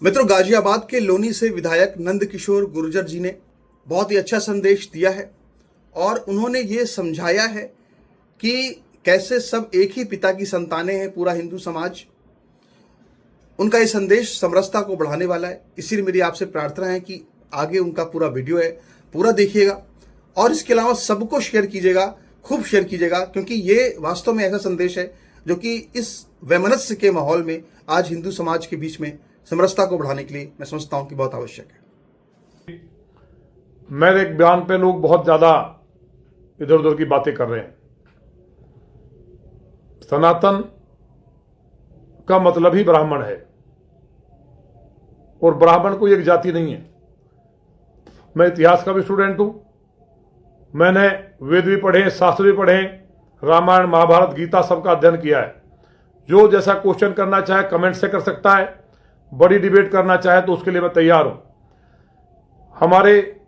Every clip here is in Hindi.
मित्रों, गाजियाबाद के लोनी से विधायक नंदकिशोर गुर्जर जी ने बहुत ही अच्छा संदेश दिया है और उन्होंने ये समझाया है कि कैसे सब एक ही पिता की संतानें हैं, पूरा हिंदू समाज। उनका ये संदेश समरसता को बढ़ाने वाला है। इसीलिए मेरी आपसे प्रार्थना है कि आगे उनका पूरा वीडियो है, पूरा देखिएगा और इसके अलावा सबको शेयर कीजिएगा, खूब शेयर कीजिएगा, क्योंकि ये वास्तव में ऐसा संदेश है जो कि इस वैमनस्य के माहौल में आज हिंदू समाज के बीच में समरसता को बढ़ाने के लिए मैं समझता हूं कि बहुत आवश्यक है। मेरे एक बयान पे लोग बहुत ज्यादा इधर उधर की बातें कर रहे हैं। सनातन का मतलब ही ब्राह्मण है और ब्राह्मण कोई एक जाति नहीं है। मैं इतिहास का भी स्टूडेंट हूं, मैंने वेद भी पढ़े, शास्त्र भी पढ़े, रामायण महाभारत गीता सबका अध्ययन किया है। जो जैसा क्वेश्चन करना चाहे कमेंट से कर सकता है, बड़ी डिबेट करना चाहे तो उसके लिए मैं तैयार हूं। हमारे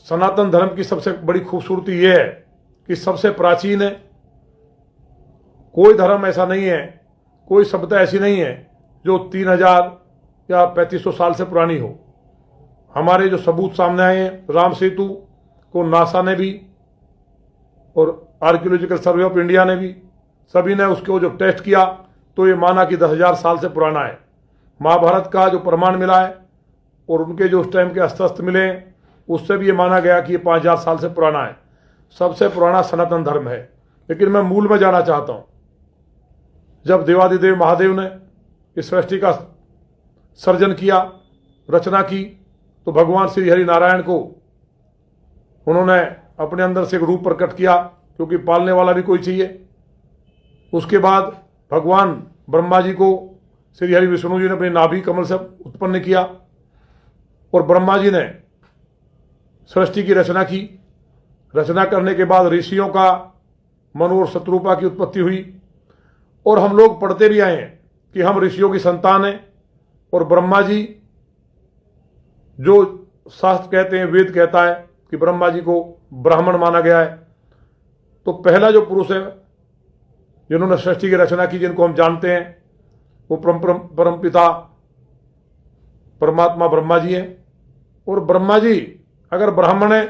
सनातन धर्म की सबसे बड़ी खूबसूरती यह है कि सबसे प्राचीन है। कोई धर्म ऐसा नहीं है, कोई सभ्यता ऐसी नहीं है जो 3000 या 3500 साल से पुरानी हो। हमारे जो सबूत सामने आए हैं, राम सेतु को नासा ने भी और आर्कियोलॉजिकल सर्वे ऑफ इंडिया ने भी, सभी ने उसको जो टेस्ट किया तो ये माना कि 10,000 साल से पुराना है। महाभारत का जो प्रमाण मिला है और उनके जो उस टाइम के अस्त्र मिले उससे भी ये माना गया कि ये 5,000 साल से पुराना है। सबसे पुराना सनातन धर्म है। लेकिन मैं मूल में जाना चाहता हूं। जब देवादिदेव महादेव ने इस सृष्टि का सर्जन किया, रचना की, तो भगवान श्री हरि नारायण को उन्होंने अपने अंदर से एक रूप प्रकट किया, क्योंकि पालने वाला भी कोई चाहिए। उसके बाद भगवान ब्रह्मा जी को श्री हरि विष्णु जी ने अपनी नाभि कमल से उत्पन्न किया और ब्रह्मा जी ने सृष्टि की रचना की। रचना करने के बाद ऋषियों का मनु और शत्रुपा की उत्पत्ति हुई और हम लोग पढ़ते भी आए हैं कि हम ऋषियों की संतान हैं। और ब्रह्मा जी, जो शास्त्र कहते हैं, वेद कहता है कि ब्रह्मा जी को ब्राह्मण माना गया है। तो पहला जो पुरुष है जिन्होंने सृष्टि की रचना की, जिनको हम जानते हैं, वो परम पिता परमात्मा ब्रह्मा जी हैं। और ब्रह्मा जी अगर ब्राह्मण है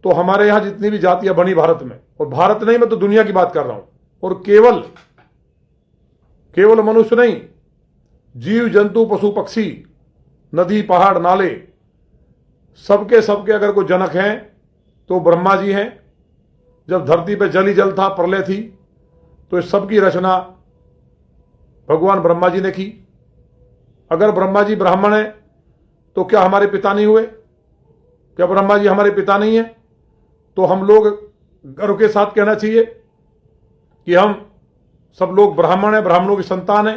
तो हमारे यहां जितनी भी जातियां बनी भारत में, और भारत नहीं, मैं तो दुनिया की बात कर रहा हूं, और केवल मनुष्य नहीं, जीव जंतु पशु पक्षी, नदी पहाड़ नाले, सबके सबके अगर कोई जनक हैं तो ब्रह्मा जी हैं। जब धरती पे जल ही जल था, प्रलय थी, तो इस सबकी रचना भगवान ब्रह्मा जी ने की। अगर ब्रह्मा जी ब्राह्मण है तो क्या हमारे पिता नहीं हुए? क्या ब्रह्मा जी हमारे पिता नहीं है? तो हम लोग गर्व के साथ कहना चाहिए कि हम सब लोग ब्राह्मण हैं, ब्राह्मणों की संतान है।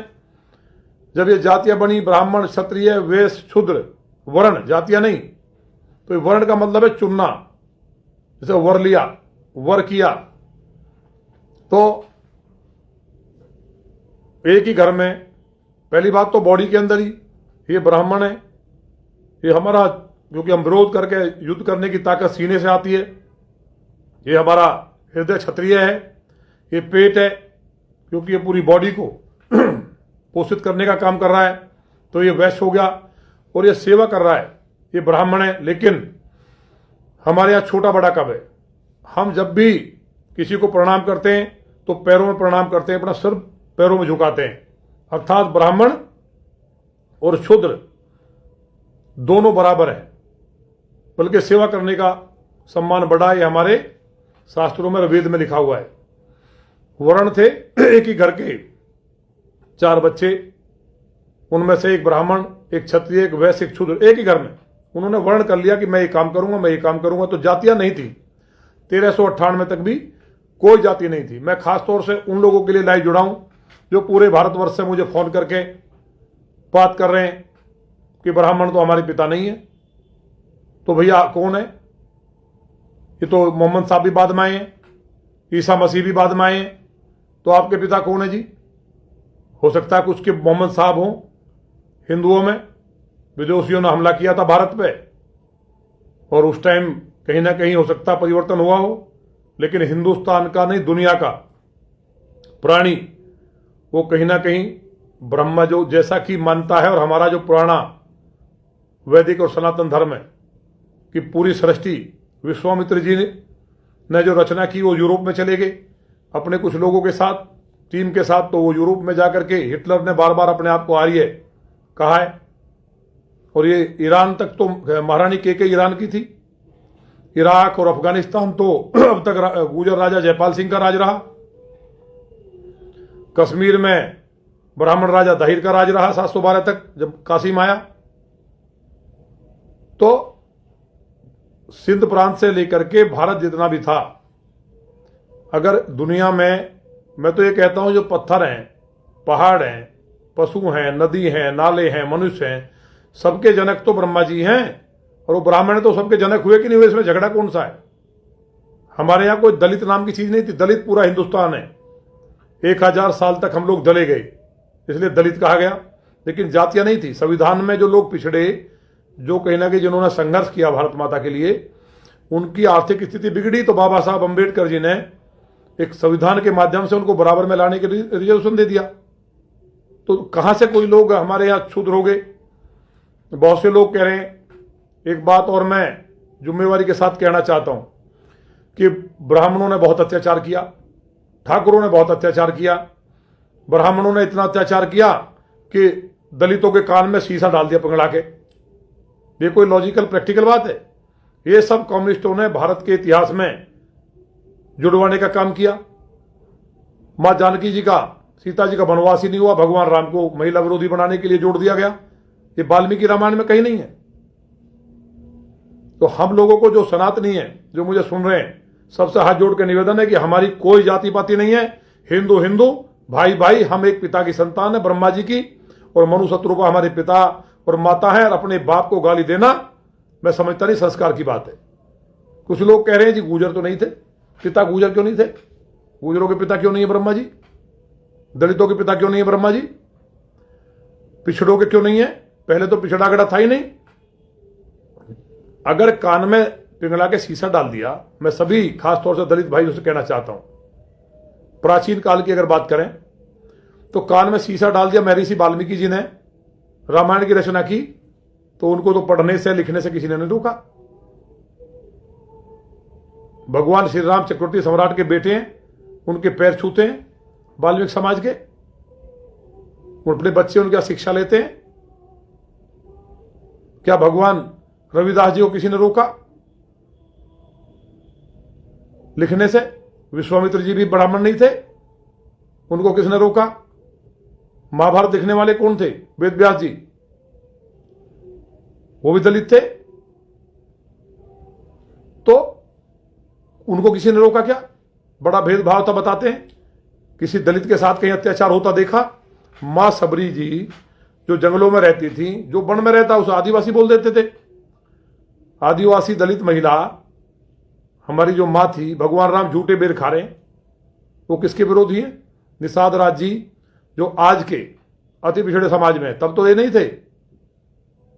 जब ये जातियां बनी, ब्राह्मण, क्षत्रिय, वैश्य, शूद्र, वर्ण, जातियां नहीं, तो वर्ण का मतलब है चुनना। जैसे वर लिया, वर किया, तो एक ही घर में, पहली बात तो बॉडी के अंदर ही ये ब्राह्मण है। ये हमारा, क्योंकि हम विरोध करके युद्ध करने की ताकत सीने से आती है। ये हमारा हृदय क्षत्रिय है। ये पेट है, क्योंकि ये पूरी बॉडी को पोषित करने का काम कर रहा है। तो ये वैश्य हो गया। और ये सेवा कर रहा है, ये ब्राह्मण है। लेकिन हमारे यहाँ छोटा बड़ा कब है? हम जब भी किसी को प्रणाम करते हैं तो पैरों में प्रणाम करते हैं, अपना सिर पैरों में झुकाते हैं। अर्थात ब्राह्मण और शूद्र दोनों बराबर है, बल्कि सेवा करने का सम्मान बढ़ा है। हमारे शास्त्रों में, वेद में लिखा हुआ है। वर्ण थे एक ही घर के 4 बच्चे, उनमें से एक ब्राह्मण, एक क्षत्रिय, एक वैश्य, एक शूद्र, एक ही घर में। उन्होंने वर्ण कर लिया कि मैं ये काम करूंगा, मैं ये काम करूंगा। तो जातियां नहीं थी। 1398 तक भी कोई जाति नहीं थी। मैं खासतौर से उन लोगों के लिए लाइव जुड़ा हूं जो पूरे भारतवर्ष से मुझे फोन करके बात कर रहे हैं कि ब्राह्मण तो हमारे पिता नहीं है। तो भैया कौन है? ये तो मोहम्मद साहब भी बाद में आए हैं, ईसा मसीह भी बाद में आए हैं। तो आपके पिता कौन है जी? हो सकता है कुछ के मोहम्मद साहब हों। हिंदुओं में विदेशियों ने हमला किया था भारत पे, और उस टाइम कहीं ना कहीं हो सकता परिवर्तन हुआ हो। लेकिन हिंदुस्तान का नहीं, दुनिया का प्राणी वो कहीं ना कहीं ब्रह्म जो जैसा कि मानता है और हमारा जो पुराना वैदिक और सनातन धर्म है कि पूरी सृष्टि विश्वामित्र जी ने जो रचना की वो यूरोप में चले गए अपने कुछ लोगों के साथ, टीम के साथ। तो वो यूरोप में जाकर के हिटलर ने बार बार अपने आप को आर्य कहा है। और ये ईरान तक तो महारानी के ईरान की थी। इराक और अफगानिस्तान तो अब तक गुजर राजा जयपाल सिंह का राज रहा। कश्मीर में ब्राह्मण राजा दाहिर का राज रहा 712 तक, जब कासिम आया। तो सिंध प्रांत से लेकर के भारत जितना भी था, अगर दुनिया में, मैं तो ये कहता हूं, जो पत्थर हैं, पहाड़ हैं, पशु हैं, नदी हैं, नाले हैं, मनुष्य हैं, सबके जनक तो ब्रह्मा जी हैं। और वो ब्राह्मण तो सबके जनक हुए कि नहीं हुए, इसमें झगड़ा कौन सा है। हमारे यहां कोई दलित नाम की चीज नहीं थी। दलित पूरा हिंदुस्तान है। 1000 साल तक हम लोग दले गए, इसलिए दलित कहा गया। लेकिन जातियां नहीं थी। संविधान में जो लोग पिछड़े, जो कहीं ना कहीं जिन्होंने संघर्ष किया भारत माता के लिए, उनकी आर्थिक स्थिति बिगड़ी तो बाबा साहब अंबेडकर जी ने एक संविधान के माध्यम से उनको बराबर में लाने के लिए रिजर्वेशन दे दिया। तो कहां से कोई लोग हमारे यहां क्षुद्र हो गए। बहुत से लोग कह रहे हैं। एक बात और मैं जिम्मेवारी के साथ कहना चाहता हूं कि ब्राह्मणों ने बहुत अत्याचार किया, ठाकुरों ने बहुत अत्याचार किया। ब्राह्मणों ने इतना अत्याचार किया कि दलितों के कान में शीशा डाल दिया पकड़ा के। ये कोई लॉजिकल प्रैक्टिकल बात है? ये सब कम्युनिस्टों ने भारत के इतिहास में जुड़वाने का काम किया। मां जानकी जी का, सीता जी का वनवास ही नहीं हुआ, भगवान राम को महिला विरोधी बनाने के लिए जोड़ दिया गया। ये वाल्मीकि रामायण में कहीं नहीं है। तो हम लोगों को, जो सनातनी है, जो मुझे सुन रहे हैं, सबसे हाथ जोड़ के निवेदन है कि हमारी कोई जाति पाति नहीं है। हिंदू हिंदू, भाई भाई, हम एक पिता की संतान है, ब्रह्मा जी की। और मनु शत्रुपा हमारे पिता और माता है। और अपने बाप को गाली देना, मैं समझता नहीं संस्कार की बात है। कुछ लोग कह रहे हैं जी गुजर तो नहीं थे, पिता गुजर क्यों नहीं थे? गुजरों के पिता क्यों नहीं है ब्रह्मा जी? दलितों के पिता क्यों नहीं है ब्रह्मा जी? पिछड़ों के क्यों नहीं है? पहले तो पिछड़ा गड़ा था ही नहीं। अगर कान में पिघला के शीशा डाल दिया, मैं सभी खासतौर से दलित भाइयों से कहना चाहता हूं, प्राचीन काल की अगर बात करें तो कान में शीशा डाल दिया महर्षि वाल्मीकि जी ने, रामायण की रचना की, तो उनको तो पढ़ने से लिखने से किसी ने नहीं रोका। भगवान श्री राम चक्रवर्ती सम्राट के बेटे हैं, उनके पैर छूते हैं वाल्मीकि समाज के, अपने बच्चे उनके शिक्षा लेते हैं। क्या भगवान रविदास जी को किसी ने रोका लिखने से? विश्वामित्र जी भी ब्राह्मण नहीं थे, उनको किसने रोका? महाभारत लिखने वाले कौन थे? वेद व्यास जी, वो भी दलित थे। तो उनको किसी ने रोका क्या? बड़ा भेदभाव था बताते हैं। किसी दलित के साथ कहीं अत्याचार होता देखा? मां सबरी जी जो जंगलों में रहती थी, जो वन में रहता उसे आदिवासी बोल देते थे। आदिवासी दलित महिला, हमारी जो मां थी, भगवान राम झूठे बेर खा रहे हैं, वो किसके विरोधी है? निषाद राज जी, जो आज के अति पिछड़े समाज में, तब तो ये नहीं थे,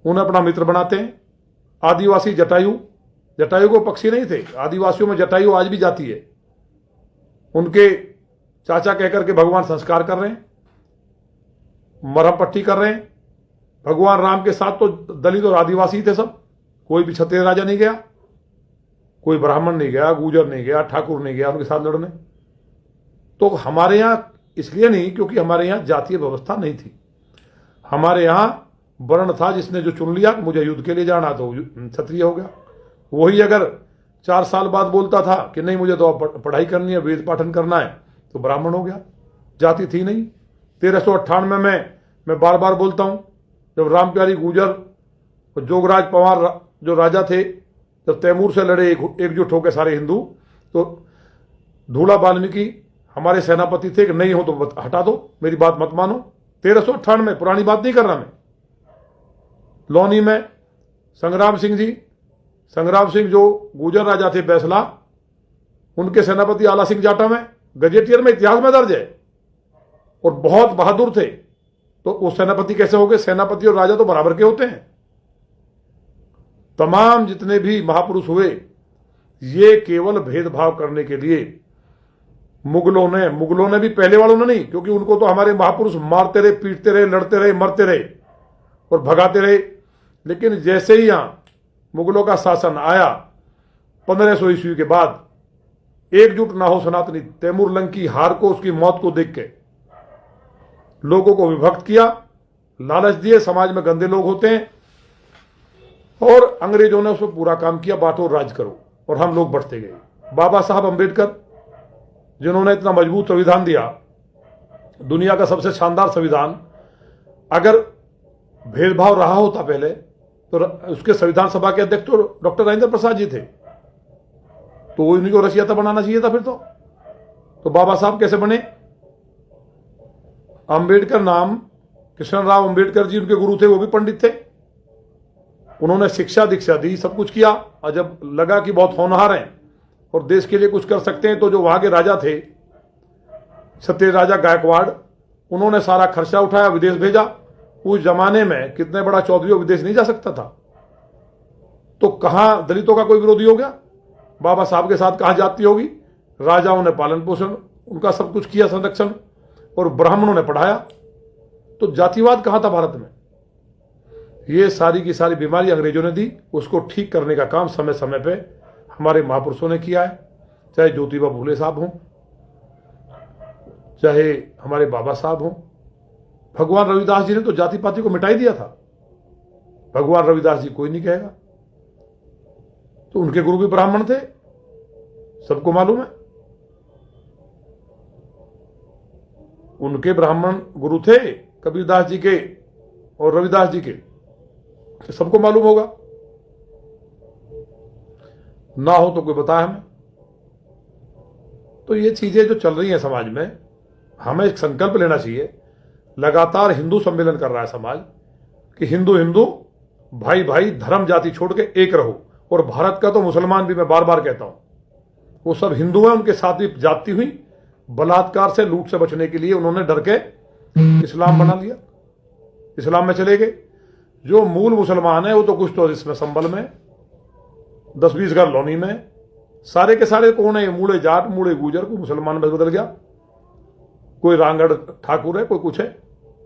उन्हें अपना मित्र बनाते हैं। आदिवासी जटायु, जटायु को पक्षी नहीं थे, आदिवासियों में जटायु आज भी जाती है। उनके चाचा कहकर के भगवान संस्कार कर रहे हैं, मरहम पट्टी कर रहे हैं। भगवान राम के साथ तो दलित और आदिवासी थे सब, कोई भी क्षत्रिय राजा नहीं गया, कोई ब्राह्मण नहीं गया, गुजर नहीं गया, ठाकुर नहीं गया उनके साथ लड़ने। तो हमारे यहां इसलिए नहीं क्योंकि हमारे यहां जातीय व्यवस्था नहीं थी। हमारे यहां वर्ण था, जिसने जो चुन लिया मुझे युद्ध के लिए जाना तो क्षत्रिय हो गया। वही अगर 4 साल बाद बोलता था कि नहीं मुझे तो पढ़ाई करनी है, वेद पाठन करना है, तो ब्राह्मण हो गया। जाति थी नहीं। 1398 में मैं बार बार बोलता हूं, जब राम प्यारी गुजर और जोगराज पवार जो राजा थे, जब तैमूर से लड़े एकजुट होकर सारे हिंदू, तो धूला वाल्मीकि हमारे सेनापति थे कि नहीं हो तो हटा दो, मेरी बात मत मानो। 1398 पुरानी बात नहीं कर रहा मैं। लौनी में संग्राम सिंह जो गुजर राजा थे बैसला, उनके सेनापति आला सिंह जाटा में गजेटियर में इतिहास में दर्ज है, और बहुत बहादुर थे। तो वो सेनापति कैसे हो गए? सेनापति और राजा तो बराबर के होते हैं। तमाम जितने भी महापुरुष हुए, ये केवल भेदभाव करने के लिए मुगलों ने भी, पहले वालों ने नहीं, क्योंकि उनको तो हमारे महापुरुष मारते रहे, पीटते रहे, लड़ते रहे, मरते रहे और भगाते रहे। लेकिन जैसे ही यहां मुगलों का शासन आया 1500 ईस्वी के बाद, एकजुट ना हो सनातनी, तैमूर लंग की हार को, उसकी मौत को देख के लोगों को विभक्त किया, लालच दिए, समाज में गंदे लोग होते हैं, और अंग्रेजों ने उस पर पूरा काम किया, बांटो राज करो, और हम लोग बढ़ते गए। बाबा साहब अम्बेडकर, जिन्होंने इतना मजबूत संविधान दिया, दुनिया का सबसे शानदार संविधान, अगर भेदभाव रहा होता पहले तो उसके संविधान सभा के अध्यक्ष तो डॉक्टर राजेंद्र प्रसाद जी थे, तो वो उन्हीं को रसियाता बनाना चाहिए था फिर तो बाबा साहब कैसे बने? अंबेडकर नाम, कृष्णराव अंबेडकर जी उनके गुरु थे, वो भी पंडित थे, उन्होंने शिक्षा दीक्षा दी, सब कुछ किया, और जब लगा कि बहुत होनहार हैं और देश के लिए कुछ कर सकते हैं, तो जो वहां के राजा थे, क्षत्रिय राजा गायकवाड़, उन्होंने सारा खर्चा उठाया, विदेश भेजा। उस जमाने में कितने बड़ा चौधरी विदेश नहीं जा सकता था, तो कहां दलितों का कोई विरोधी हो गया? बाबा साहब के साथ कहां जाति होगी? राजाओं ने पालन पोषण उनका सब कुछ किया, संरक्षण, और ब्राह्मणों ने पढ़ाया, तो जातिवाद कहां था भारत में? ये सारी की सारी बीमारी अंग्रेजों ने दी, उसको ठीक करने का काम समय समय पे हमारे महापुरुषों ने किया है, चाहे ज्योतिबा फुले साहब हों, चाहे हमारे बाबा साहब हों। भगवान रविदास जी ने तो जाति पाति को मिटा ही दिया था, भगवान रविदास जी कोई नहीं कहेगा, तो उनके गुरु भी ब्राह्मण थे, सबको मालूम है, उनके ब्राह्मण गुरु थे कबीरदास जी के और रविदास जी के, तो सबको मालूम होगा, ना हो तो कोई बताए हमें। तो ये चीजें जो चल रही हैं समाज में, हमें एक संकल्प लेना चाहिए। लगातार हिंदू सम्मेलन कर रहा है समाज कि हिंदू हिंदू, भाई भाई, धर्म जाति छोड़ के एक रहो। और भारत का तो मुसलमान भी, मैं बार बार कहता हूं, वो सब हिंदू हैं, उनके साथ भी जाति हुई, बलात्कार से, लूट से बचने के लिए उन्होंने डर के इस्लाम बना लिया, इस्लाम में चले गए। जो मूल मुसलमान है वो तो कुछ तो इसमें संबल में, 10-20 घर लौनी में, सारे के सारे कौन है? मूड़े जाट, मूड़े गुजर, कोई मुसलमान में बदल गया, कोई रांगड़ ठाकुर है, कोई कुछ है,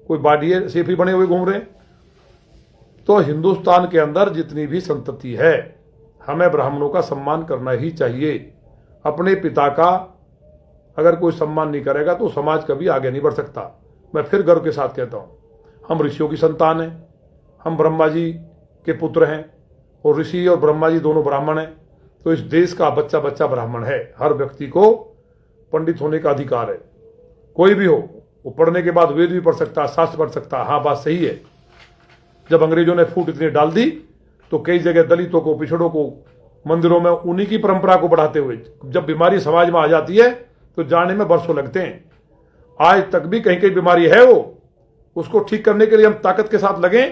कोई बाडिये सेफी बने हुए घूम रहे हैं। तो हिंदुस्तान के अंदर जितनी भी संतति है, हमें ब्राह्मणों का सम्मान करना ही चाहिए। अपने पिता का अगर कोई सम्मान नहीं करेगा तो समाज कभी आगे नहीं बढ़ सकता। मैं फिर गर्व के साथ कहता हूं, हम ऋषियों की संतान हैं, हम ब्रह्मा जी के पुत्र हैं, और ऋषि और ब्रह्मा जी दोनों ब्राह्मण हैं। तो इस देश का बच्चा बच्चा ब्राह्मण है। हर व्यक्ति को पंडित होने का अधिकार है, कोई भी हो, वो पढ़ने के बाद वेद भी पढ़ सकता है, शास्त्र पढ़ सकता है। हाँ, बात सही है, जब अंग्रेजों ने फूट इतनी डाल दी तो कई जगह दलितों को, पिछड़ों को मंदिरों में उन्हीं की परंपरा को बढ़ाते हुए, जब बीमारी समाज में आ जाती है तो जाने में बरसों लगते हैं। आज तक भी कहीं कहीं बीमारी है, वो उसको ठीक करने के लिए हम ताकत के साथ लगे।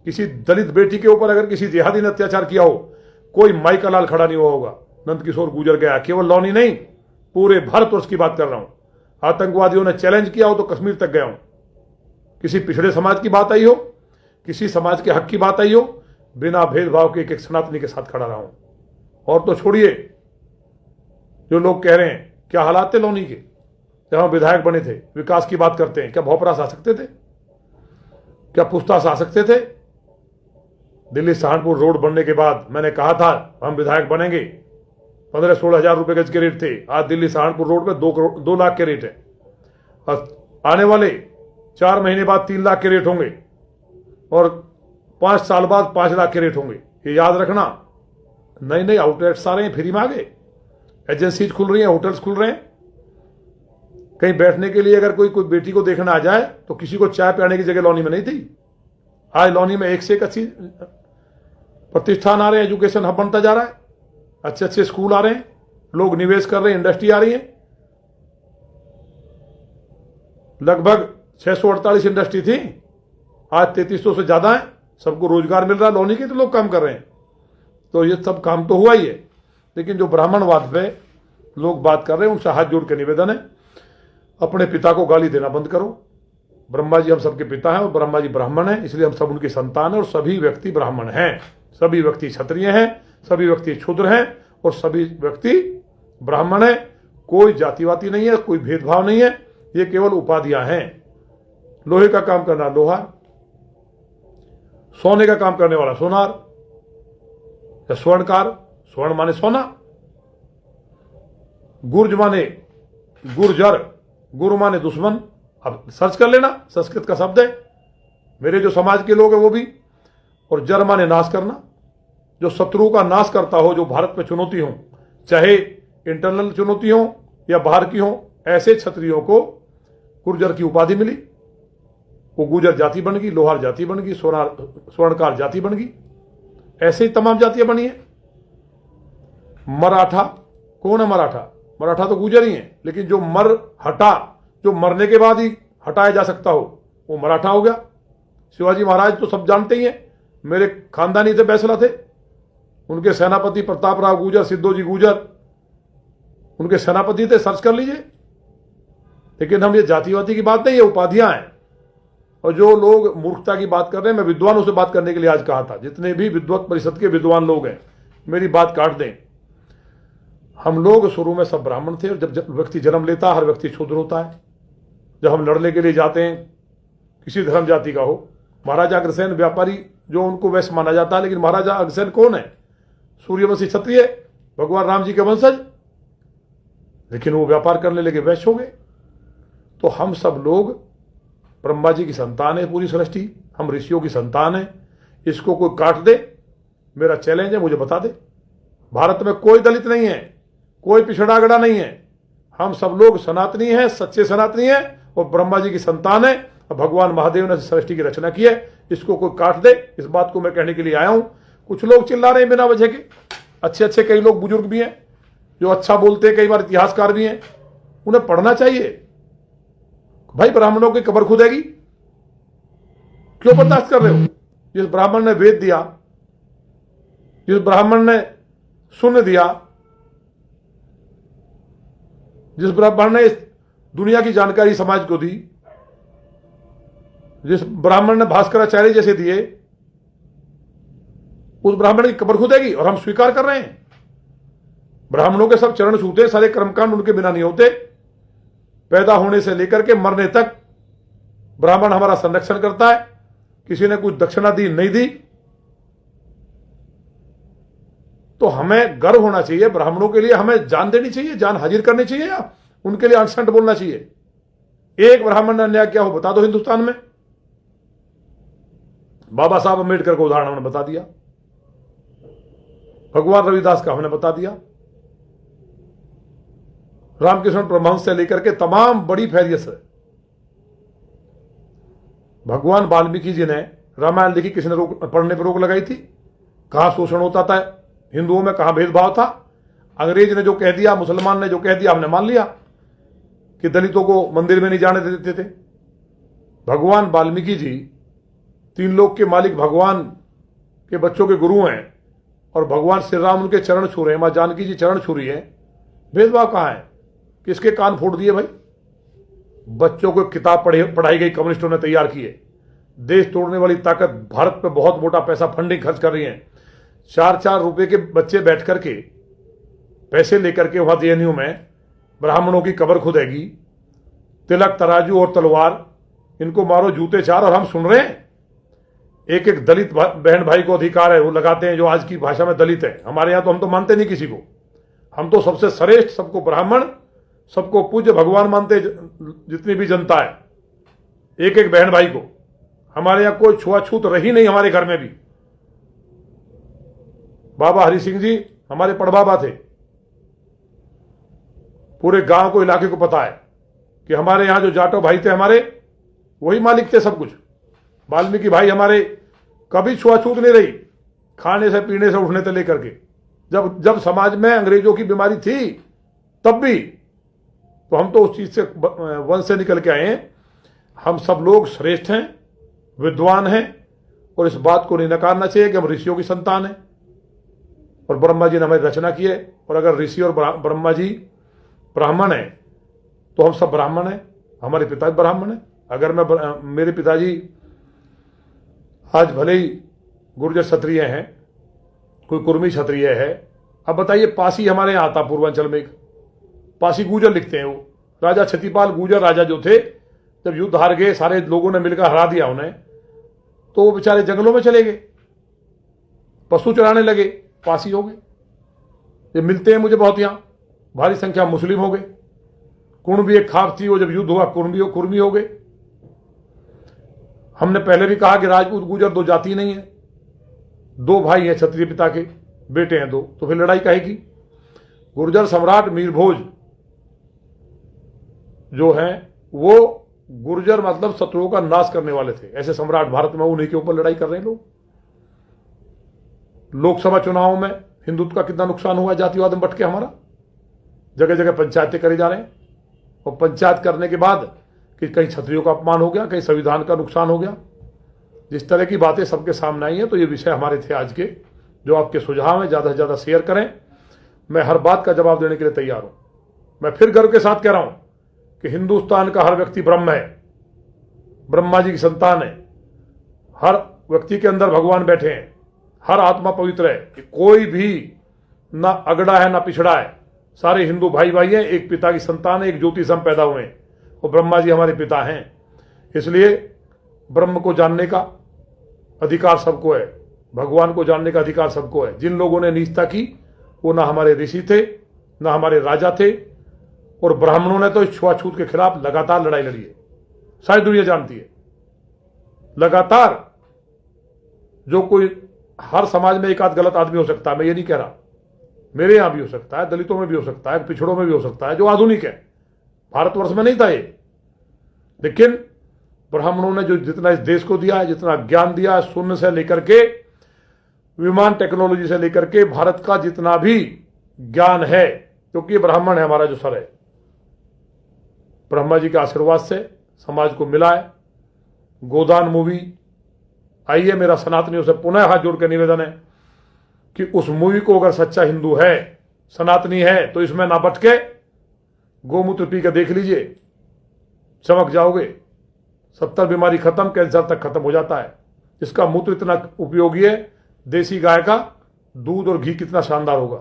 किसी दलित बेटी के ऊपर अगर किसी जिहादी ने अत्याचार किया हो, कोई माई का लाल खड़ा नहीं हुआ होगा। नंद किशोर गुजर गया, केवल लौनी नहीं, पूरे भारतवर्ष की बात कर रहा हूं। आतंकवादियों ने चैलेंज किया हो तो कश्मीर तक गया हूं। किसी पिछड़े समाज की बात आई हो, किसी समाज के हक की बात आई हो, बिना भेदभाव के एक सनातनी के साथ खड़ा रहा हूं। और तो छोड़िए, जो लोग कह रहे हैं, क्या हालात थे लौनी के जब हम विधायक बने थे, विकास की बात करते हैं, क्या भोपरास आ सकते थे? क्या पुस्तास आ सकते थे? दिल्ली सहारनपुर रोड बनने के बाद मैंने कहा था हम विधायक बनेंगे, 15-16 हजार रुपए गज के रेट थे। आज दिल्ली सहारनपुर रोड पे 2 लाख के रेट है, और आने वाले 4 महीने बाद 3 लाख के रेट होंगे, और 5 साल बाद 5 लाख के रेट होंगे। ये याद रखना। नए नए आउटलेट्स आ रहे हैं, फ्री में आ गए, एजेंसीज खुल रही हैं, होटल्स खुल रहे हैं। कहीं बैठने के लिए अगर कोई बेटी को देखने आ जाए तो किसी को चाय पिलाने की जगह लौनी में नहीं थी। आज लौनी में एक से एक अच्छी प्रतिष्ठान आ रहे हैं, एजुकेशन हब बनता जा रहा है, अच्छे अच्छे स्कूल आ रहे हैं, लोग निवेश कर रहे हैं, इंडस्ट्री आ रही है। लगभग 648 इंडस्ट्री थी, आज 3300 से ज्यादा है। सबको रोजगार मिल रहा है, लौनी के तो लोग काम कर रहे हैं। तो ये सब काम तो हुआ ही है, लेकिन जो ब्राह्मणवाद पे लोग बात कर रहे हैं, उनसे हाथ जोड़ के निवेदन है, अपने पिता को गाली देना बंद करो। ब्रह्मा जी हम सबके पिता हैं और ब्रह्मा जी ब्राह्मण हैं, इसलिए हम सब उनकी संतान हैं। और सभी व्यक्ति ब्राह्मण हैं, सभी व्यक्ति क्षत्रिय हैं, सभी व्यक्ति शूद्र हैं, और सभी व्यक्ति ब्राह्मण हैं। कोई जातिवादी नहीं है, कोई भेदभाव नहीं है, ये केवल उपाधियां हैं। लोहे का काम करना लोहार, सोने का काम करने वाला सोनार, या स्वर्णकार, स्वर्ण माने सोना, गुर्ज माने गुर्जर, गुरु माने दुश्मन। अब सर्च कर लेना, संस्कृत का शब्द है, मेरे जो समाज के लोग हैं वो भी। और जर माने नाश करना, जो शत्रु का नाश करता हो, जो भारत में चुनौती हो, चाहे इंटरनल चुनौती हो या बाहर की हो, ऐसे क्षत्रियों को गुर्जर की उपाधि मिली। वो गुर्जर जाति बन गई, लोहार जाति बन गई, स्वर्णकार जाति बन गई। ऐसे ही तमाम जातियां बनी है। मराठा, कौन है मराठा? मराठा तो गुर्जर ही है, लेकिन जो जो मरने के बाद ही हटाया जा सकता हो, वो मराठा हो गया। शिवाजी महाराज तो सब जानते ही हैं, मेरे खानदानी थे, फैसला थे। उनके सेनापति प्रतापराव गुर्जर, सिद्धोजी गुर्जर उनके सेनापति थे, सर्च कर लीजिए। लेकिन हम ये जातिवादी की बात नहीं, ये उपाधियां हैं। और जो लोग मूर्खता की बात कर रहे हैं, मैं विद्वानों से बात करने के लिए आज कहा था, जितने भी विद्वत परिषद के विद्वान लोग हैं, मेरी बात काट दें। हम लोग शुरू में सब ब्राह्मण थे, और जब व्यक्ति जन्म लेता है, हर व्यक्ति शूद्र होता है। जब हम लड़ने के लिए जाते हैं, किसी धर्म जाति का हो, महाराजा अग्रसेन व्यापारी, जो उनको वैश्य माना जाता है, लेकिन महाराजा अग्रसेन कौन है? सूर्यवंशी क्षत्रिय, भगवान राम जी के वंशज, लेकिन वो व्यापार करने लगे, वैश्य हो गए। तो हम सब लोग ब्रह्मा जी की संतान है, पूरी सृष्टि, हम ऋषियों की संतान है। इसको कोई काट दे, मेरा चैलेंज है, मुझे बता दे। भारत में कोई दलित नहीं है, कोई पिछड़ा गड़ा नहीं है, हम सब लोग सनातनी हैं, सच्चे सनातनी हैं, और ब्रह्मा जी की संतान है। और भगवान महादेव ने सृष्टि की रचना की है, इसको कोई काट दे, इस बात को मैं कहने के लिए आया हूं। कुछ लोग चिल्ला रहे हैं बिना वजह के, अच्छे अच्छे कई लोग बुजुर्ग भी हैं जो अच्छा बोलते हैं, कई बार इतिहासकार भी हैं, उन्हें पढ़ना चाहिए। भाई ब्राह्मणों की कब्र खुदेगी, क्यों बर्दाश्त कर रहे हो? जिस ब्राह्मण ने वेद दिया, जिस ब्राह्मण ने शून्य दिया, जिस ब्राह्मण ने इस दुनिया की जानकारी समाज को दी, जिस ब्राह्मण ने भास्कराचार्य जैसे दिए, उस ब्राह्मण की कब्र खुदेगी। और हम स्वीकार कर रहे हैं, ब्राह्मणों के सब चरण छूते, सारे कर्मकांड उनके बिना नहीं होते। पैदा होने से लेकर के मरने तक ब्राह्मण हमारा संरक्षण करता है। किसी ने कुछ दक्षिणा दी नहीं दी, तो हमें गर्व होना चाहिए। ब्राह्मणों के लिए हमें जान देनी चाहिए, जान हाजिर करनी चाहिए, या उनके लिए अनसंट बोलना चाहिए? एक ब्राह्मण ने अन्याय क्या हो बता दो हिंदुस्तान में। बाबा साहब अम्बेडकर को उदाहरण हमने बता दिया, भगवान रविदास का हमने बता दिया, रामकृष्ण परमहंस से लेकर के तमाम बड़ी फैरियत है। भगवान वाल्मीकि जी ने रामायण लिखी, किसी ने पढ़ने पर रोक लगाई थी? कहां शोषण होता था हिंदुओं में, कहां भेदभाव था? अंग्रेज ने जो कह दिया, मुसलमान ने जो कह दिया, हमने मान लिया कि दलितों को मंदिर में नहीं जाने देते थे। भगवान वाल्मीकि जी तीन लोक के मालिक, भगवान के बच्चों के गुरु हैं, और भगवान श्री राम उनके चरण छू रहे हैं, मां जानकी जी चरण छू रही है। भेदभाव कहां है? किसके कान फोड़ दिए भाई? बच्चों को किताब पढ़ाई गई, कम्युनिस्टों ने तैयार की है। देश तोड़ने वाली ताकत भारत पे बहुत मोटा पैसा फंडिंग खर्च कर रही है। 4-4 रुपए के बच्चे बैठ करके पैसे लेकर के वहां जेएनयू में ब्राह्मणों की कब्र खुदेगी। तिलक, तराजू और तलवार, इनको मारो जूते 4। और हम सुन रहे हैं एक एक दलित बहन भाई को अधिकार है, वो लगाते हैं, जो आज की भाषा में दलित है। हमारे यहां तो हम तो मानते नहीं किसी को, हम तो सबसे श्रेष्ठ, सबको ब्राह्मण, सबको पूज्य भगवान मानते, जितनी भी जनता है, एक एक बहन भाई को। हमारे यहां कोई छुआछूत रही नहीं, हमारे घर में भी। बाबा हरि सिंह जी हमारे पड़बाबा थे, पूरे गांव को, इलाके को पता है कि हमारे यहां जो जाटो भाई थे हमारे, वही मालिक थे सब कुछ। वाल्मीकि भाई हमारे, कभी छुआछूत नहीं रही, खाने से पीने से उठने से लेकर के। जब समाज में अंग्रेजों की बीमारी थी तब भी, तो हम तो उस चीज से वंश से निकल के आए हैं। हम सब लोग श्रेष्ठ हैं, विद्वान हैं, और इस बात को नहीं नकारना चाहिए कि हम ऋषियों की संतान हैं, और ब्रह्मा जी ने हमारी रचना की है। और अगर ऋषि और ब्रह्मा जी ब्राह्मण है, तो हम सब ब्राह्मण हैं, हमारे पिता ब्राह्मण हैं। अगर मेरे पिताजी आज भले ही गुर्जर क्षत्रिय हैं, कोई कुर्मी क्षत्रिय है। अब बताइए, पासी हमारे यहाँ आता पूर्वांचल में, पासी गुर्जर लिखते हैं वो। राजा क्षतिपाल गुर्जर राजा जो थे, जब युद्ध हार गए, सारे लोगों ने मिलकर हरा दिया उन्हें, तो वो बेचारे जंगलों में चले गए, पशु चराने लगे, पासी हो गए। ये मिलते हैं मुझे बहुत, यहां भारी संख्या मुस्लिम हो गए। कुर्मी एक खास थी, वो जब युद्ध हुआ कुर्मी हो गए। हमने पहले भी कहा कि राजपूत गुर्जर दो जाति नहीं है, दो भाई हैं, क्षत्रिय पिता के बेटे हैं दो, तो फिर लड़ाई काहे की। गुर्जर सम्राट मीर भोज जो हैं, वो गुर्जर मतलब शत्रुओं का नाश करने वाले थे, ऐसे सम्राट भारत में, उन्हीं के ऊपर लड़ाई कर रहे हैं लोग। लोकसभा चुनावों में हिंदुत्व का कितना नुकसान हुआ, जातिवाद में बट के हमारा, जगह जगह पंचायतें करे जा रहे हैं, और पंचायत करने के बाद कि कहीं क्षत्रियों का अपमान हो गया, कहीं संविधान का नुकसान हो गया। जिस तरह की बातें सबके सामने आई हैं, तो ये विषय हमारे थे आज के, जो आपके सुझाव हैं, ज़्यादा से ज़्यादा शेयर करें। मैं हर बात का जवाब देने के लिए तैयार हूं। मैं फिर गर्व के साथ कह रहा हूं कि हिंदुस्तान का हर व्यक्ति ब्रह्म है, ब्रह्मा जी की संतान है। हर व्यक्ति के अंदर भगवान बैठे हैं, हर आत्मा पवित्र है, कोई भी ना अगड़ा है ना पिछड़ा है, सारे हिंदू भाई भाई हैं, एक पिता की संतान है, एक ज्योति से हम पैदा हुए हैं, और ब्रह्मा जी हमारे पिता हैं। इसलिए ब्रह्म को जानने का अधिकार सबको है, भगवान को जानने का अधिकार सबको है। जिन लोगों ने नीचता की वो ना हमारे ऋषि थे, ना हमारे राजा थे, और ब्राह्मणों ने तो इस छुआछूत के खिलाफ लगातार लड़ाई लड़ी है, सारी दुनिया जानती है। लगातार जो कोई, हर समाज में एक आध गलत आदमी हो सकता है, मैं ये नहीं कह रहा, मेरे यहां भी हो सकता है, दलितों में भी हो सकता है, पिछड़ों में भी हो सकता है, जो आधुनिक है। भारतवर्ष में नहीं था ये, लेकिन ब्राह्मणों ने जो जितना इस देश को दिया है, जितना ज्ञान दिया है, शून्य से लेकर के विमान टेक्नोलॉजी से लेकर के भारत का जितना भी ज्ञान है, क्योंकि ब्राह्मण है हमारा जो सर है, ब्रह्मा जी के आशीर्वाद से समाज को मिला है। गोदान मूवी आई है, मेरा सनातनियों से पुनः हाथ जोड़ कर निवेदन है कि उस मूवी को अगर सच्चा हिंदू है, सनातनी है, तो इसमें ना भटके, गोमूत्र पी के देख लीजिए, चमक जाओगे। 70 बीमारी खत्म, कैंसर तक खत्म हो जाता है। इसका मूत्र इतना उपयोगी है, देसी गाय का दूध और घी कितना शानदार होगा।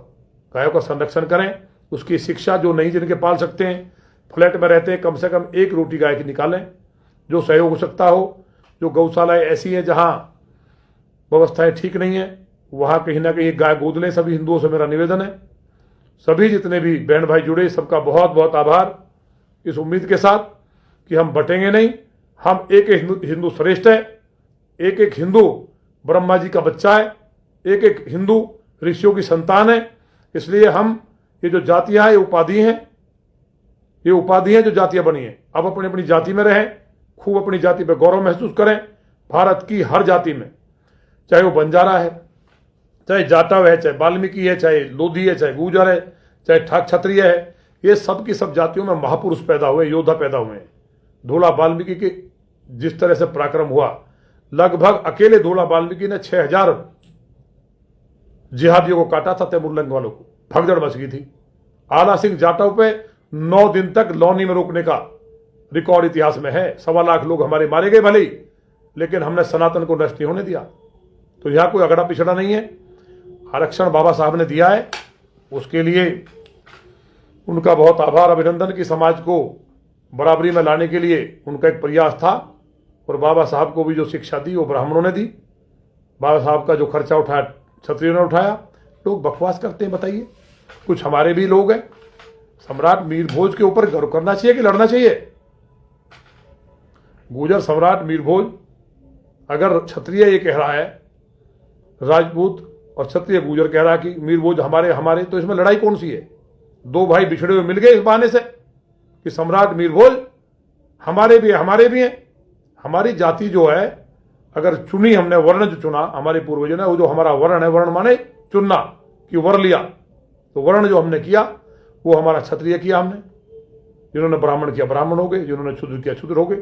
गायों का संरक्षण करें, उसकी शिक्षा जो नहीं जिनके पाल सकते हैं, फ्लैट में रहते हैं, कम से कम एक रोटी गाय की निकालें, जो सहयोग हो सकता हो। जो गौशालाएं ऐसी हैं जहां व्यवस्थाएं ठीक नहीं है, वहां कहीं ना कहीं गाय गोद लें। सभी हिंदुओं से मेरा निवेदन है, सभी जितने भी बहन भाई जुड़े, सबका बहुत बहुत आभार, इस उम्मीद के साथ कि हम बटेंगे नहीं, हम एक एक हिंदू श्रेष्ठ है, एक एक हिंदू ब्रह्मा जी का बच्चा है, एक एक हिंदू ऋषियों की संतान है। इसलिए हम, ये जो जातियां हैं, ये उपाधि हैं, ये उपाधि हैं जो जातियां बनी हैं। अब अपनी अपनी जाति में रहें, खूब अपनी जाति पर गौरव महसूस करें। भारत की हर जाति में, चाहे वो बंजारा है, चाहे जाटव है, चाहे वाल्मीकि है, चाहे लोधी है, चाहे गुर्जर है, चाहे ठाक क्षत्रिय है, ये सब की सब जातियों में महापुरुष पैदा हुए, योद्धा पैदा हुए हैं। धोला वाल्मीकि के जिस तरह से पराक्रम हुआ, लगभग अकेले धोला वाल्मीकि ने 6000 जिहादियों को काटा था, तैमूरलंग वालों को, भगदड़ मच गई थी। आला सिंह जाटव पे 9 दिन तक लौनी में रोकने का रिकॉर्ड इतिहास में है। 1.25 लाख लोग हमारे मारे गए भले ही, लेकिन हमने सनातन को नष्ट नहीं होने दिया। तो यहां कोई अगड़ा पिछड़ा नहीं है। आरक्षण बाबा साहब ने दिया है, उसके लिए उनका बहुत आभार, अभिनंदन की समाज को बराबरी में लाने के लिए उनका एक प्रयास था। और बाबा साहब को भी जो शिक्षा दी वो ब्राह्मणों ने दी। बाबा साहब का जो खर्चा उठाया क्षत्रियों ने उठाया। लोग बकवास करते हैं, बताइए, कुछ हमारे भी लोग हैं। सम्राट मीर भोज के ऊपर गर्व करना चाहिए कि लड़ना चाहिए? गुर्जर सम्राट मीर भोज, अगर क्षत्रिय ये कह रहा है, राजपूत और क्षत्रिय गुर्जर कह रहा है कि मीर भोज हमारे, तो इसमें लड़ाई कौन सी है? दो भाई बिछड़े हुए मिल गए इस बहाने से कि सम्राट मीर भोज हमारे भी हैं। हमारी जाति जो है, अगर चुनी हमने, वर्ण जो चुना हमारे पूर्वजों ने, वो जो हमारा वर्ण है, वर्ण माने चुनना कि वर लिया, तो वर्ण जो हमने किया वो हमारा क्षत्रिय किया हमने। जिन्होंने ब्राह्मण किया ब्राह्मण हो गए, जिन्होंने क्षुद्र किया क्षुद्र हो गए,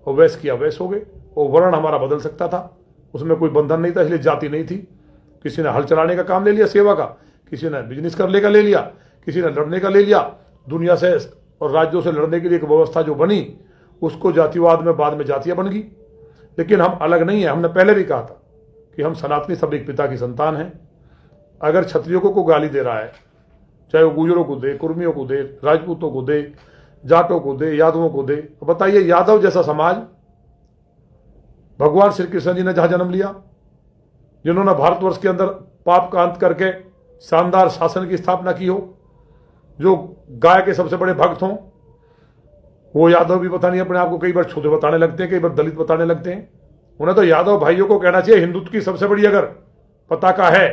और वैश्य किया वैश्य हो गए। और वर्ण हमारा बदल सकता था, उसमें कोई बंधन नहीं था, इसलिए जाति नहीं थी। किसी ने हल चलाने का काम ले लिया सेवा का, किसी ने बिजनेस करने का ले लिया, किसी ने लड़ने का ले लिया। दुनिया से और राज्यों से लड़ने के लिए एक व्यवस्था जो बनी, उसको जातिवाद में बाद में जातियां बन गई। लेकिन हम अलग नहीं है। हमने पहले भी कहा था कि हम सनातनी सब एक पिता की संतान हैं। अगर क्षत्रियों को गाली दे रहा है, चाहे वो गुजरों को दे, कुर्मियों को दे, राजपूतों को दे, जाटों को दे, यादवों को दे। बताइए, यादव जैसा समाज भगवान श्री कृष्ण जी ने जहां जन्म लिया, जिन्होंने भारतवर्ष के अंदर पाप का अंत करके शानदार शासन की स्थापना की हो, जो गाय के सबसे बड़े भक्त हों, वो यादव भी पता नहीं अपने आप को कई बार छूते बताने लगते हैं, कई बार दलित बताने लगते हैं। उन्हें तो यादव भाइयों को कहना चाहिए, हिंदुत्व की सबसे बड़ी अगर पताका है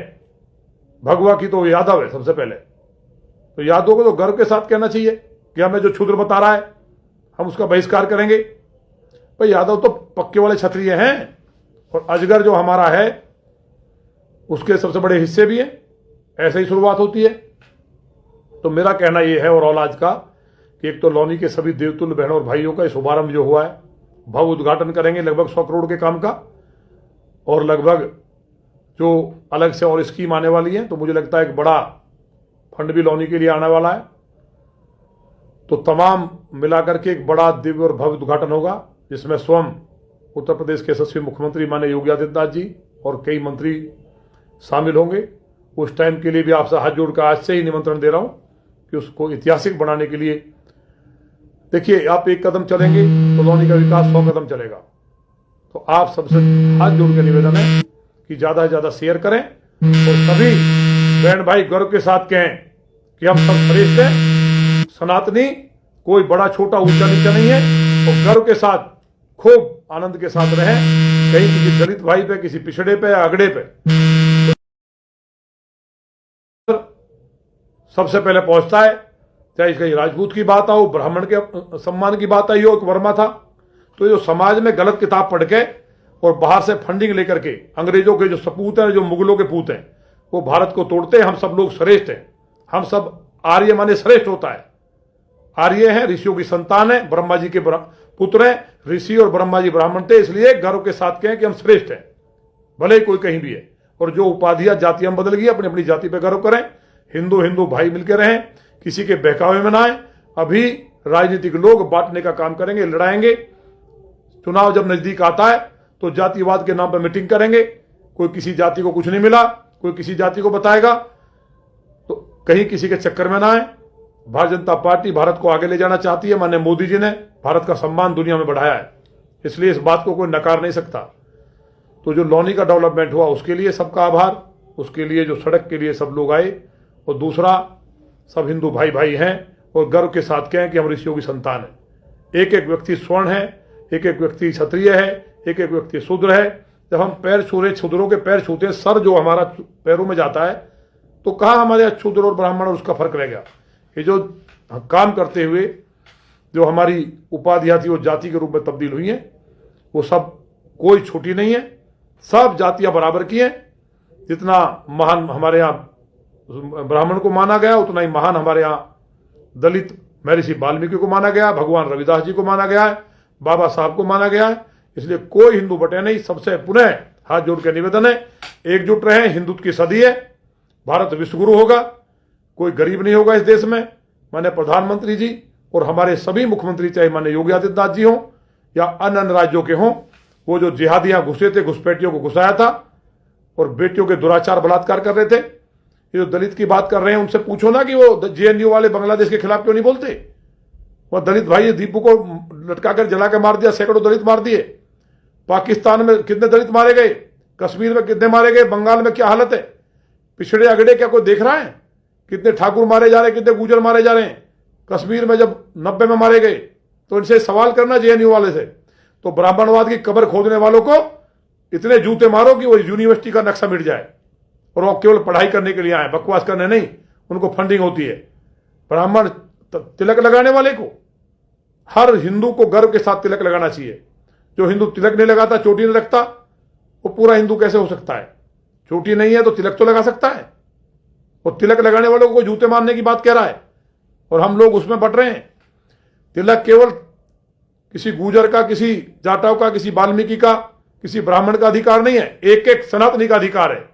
भगवा की तो यादव है सबसे पहले। तो यादव को तो गर्व के साथ कहना चाहिए कि हमें जो क्षुद्र बता रहा है हम उसका बहिष्कार करेंगे। भाई यादव तो पक्के वाले क्षत्रिय हैं, और अजगर जो हमारा है उसके सबसे बड़े हिस्से भी हैं। ऐसे ही शुरुआत होती है। तो मेरा कहना यह है और आज का कि एक तो लौनी के सभी देवतुल्य बहनों और भाइयों का शुभारंभ जो हुआ है, भव उद्घाटन करेंगे लगभग 100 करोड़ के काम का, और लगभग जो अलग से और स्कीम आने वाली है, तो मुझे लगता है एक बड़ा फंड भी लौनी के लिए आने वाला है। तो तमाम मिलाकर के एक बड़ा दिव्य और भव्य उद्घाटन होगा, जिसमें स्वयं उत्तर प्रदेश के यशस्वी मुख्यमंत्री माननीय योगी आदित्यनाथ जी और कई मंत्री शामिल होंगे। उस टाइम के लिए भी आपसे हाथ जोड़कर आज से ही निमंत्रण दे रहा हूं कि उसको ऐतिहासिक बनाने के लिए, देखिए आप एक कदम चलेंगे तो लौनी का विकास 100 कदम चलेगा। तो आप सबसे हाथ जोड़ के निवेदन है कि ज्यादा से ज्यादा शेयर करें और सभी बहन भाई गर्व के साथ कहें कि हम सब श्रेष्ठ हैं, सनातनी, कोई बड़ा छोटा ऊंचा नीचा नहीं है, और गर्व के साथ खूब आनंद के साथ रहें। कहीं किसी दलित भाई पे, किसी पिछड़े पे या अगड़े पे सबसे पहले पहुंचता है। चाहे इसका राजपूत की बात हो, ब्राह्मण के सम्मान की बात आई हो, एक वर्मा था, तो जो समाज में गलत किताब पढ़ के और बाहर से फंडिंग लेकर के अंग्रेजों के जो सपूत हैं, जो मुगलों के पूत हैं, वो भारत को तोड़ते हैं। हम सब लोग श्रेष्ठ हैं, हम सब आर्य माने श्रेष्ठ होता है। आर्य हैं, ऋषियों की संतान है, ब्रह्मा जी के पुत्र हैं, ऋषि और ब्रह्मा जी ब्राह्मण थे, इसलिए गर्व के साथ कहें कि हम श्रेष्ठ हैं, भले कोई कहीं भी है। और जो उपाधियां जातियां बदल गई, अपनी अपनी जाति पर गर्व करें। हिंदू हिंदू भाई मिलकर रहें, किसी के बहकावे में ना आए। अभी राजनीतिक लोग बांटने का काम करेंगे, लड़ाएंगे। चुनाव जब नजदीक आता है तो जातिवाद के नाम पर मीटिंग करेंगे। कोई किसी जाति को कुछ नहीं मिला, कोई किसी जाति को बताएगा, तो कहीं किसी के चक्कर में ना आए। भारतीय जनता पार्टी भारत को आगे ले जाना चाहती है। माननीय मोदी जी ने भारत का सम्मान दुनिया में बढ़ाया है, इसलिए इस बात को कोई नकार नहीं सकता। तो जो लौनी का डेवलपमेंट हुआ उसके लिए सबका आभार, उसके लिए जो सड़क के लिए सब लोग आए, और दूसरा सब हिंदू भाई भाई हैं और गर्व के साथ कहें कि हम ऋषियों की संतान है। एक एक व्यक्ति स्वर्ण है, एक एक व्यक्ति क्षत्रिय है, एक एक व्यक्ति शूद्र है। जब हम पैर छू रहे, शूद्रों के पैर छूते हैं, सर जो हमारा पैरों में जाता है, तो कहाँ हमारे शूद्र और ब्राह्मण और उसका फर्क रह गया। ये जो काम करते हुए जो हमारी उपाधियां थी वो जाति के रूप में तब्दील हुई हैं, वो सब कोई छोटी नहीं है, सब जातियां बराबर की हैं। जितना महान हमारे यहाँ ब्राह्मण को माना गया, उतना ही महान हमारे यहाँ दलित महर्षि वाल्मीकि को माना गया, भगवान रविदास जी को माना गया है, बाबा साहब को माना गया है। इसलिए कोई हिंदू बटे नहीं। सबसे पुनः हाथ जोड़ के निवेदन है, एकजुट रहे। हिंदुत्व की सदी है, भारत विश्वगुरु होगा, कोई गरीब नहीं होगा इस देश में। माननीय प्रधानमंत्री जी और हमारे सभी मुख्यमंत्री, चाहे माननीय योगी आदित्यनाथ जी हों या अन्य अन्य राज्यों के हों, वो जो जिहादियां घुसे थे, घुसपैठियों को घुसाया था और बेटियों के दुराचार बलात्कार कर रहे थे। ये जो दलित की बात कर रहे हैं, उनसे पूछो ना कि वो जेएनयू वाले बांग्लादेश के खिलाफ क्यों नहीं बोलते। वो दलित भाई दीपू को लटका कर जला के मार दिया, सैकड़ों दलित मार दिए। पाकिस्तान में कितने दलित मारे गए, कश्मीर में कितने मारे गए, बंगाल में क्या हालत है। पिछड़े अगड़े क्या कोई देख रहा है? कितने ठाकुर मारे जा रहे हैं, कितने गुजर मारे जा रहे हैं। कश्मीर में जब 90 में मारे गए तो इनसे सवाल करना जेएनयू वाले से। तो ब्राह्मणवाद की कब्र खोदने वालों को इतने जूते मारो कि वो यूनिवर्सिटी का नक्शा मिट जाए, और वो केवल पढ़ाई करने के लिए आए, बकवास करने नहीं। उनको फंडिंग होती है। ब्राह्मण तिलक लगाने वाले को, हर हिंदू को गर्व के साथ तिलक लगाना चाहिए। जो हिंदू तिलक नहीं लगाता, चोटी नहीं रखता, वो पूरा हिंदू कैसे हो सकता है? चोटी नहीं है तो तिलक तो लगा सकता है। और तिलक लगाने वालों को जूते मारने की बात कह रहा है, और हम लोग उसमें बट रहे हैं। तिलक केवल किसी गुजर का, किसी जाटाव का, किसी वाल्मीकि का, किसी ब्राह्मण का अधिकार नहीं है, एक एक सनातनी का अधिकार है।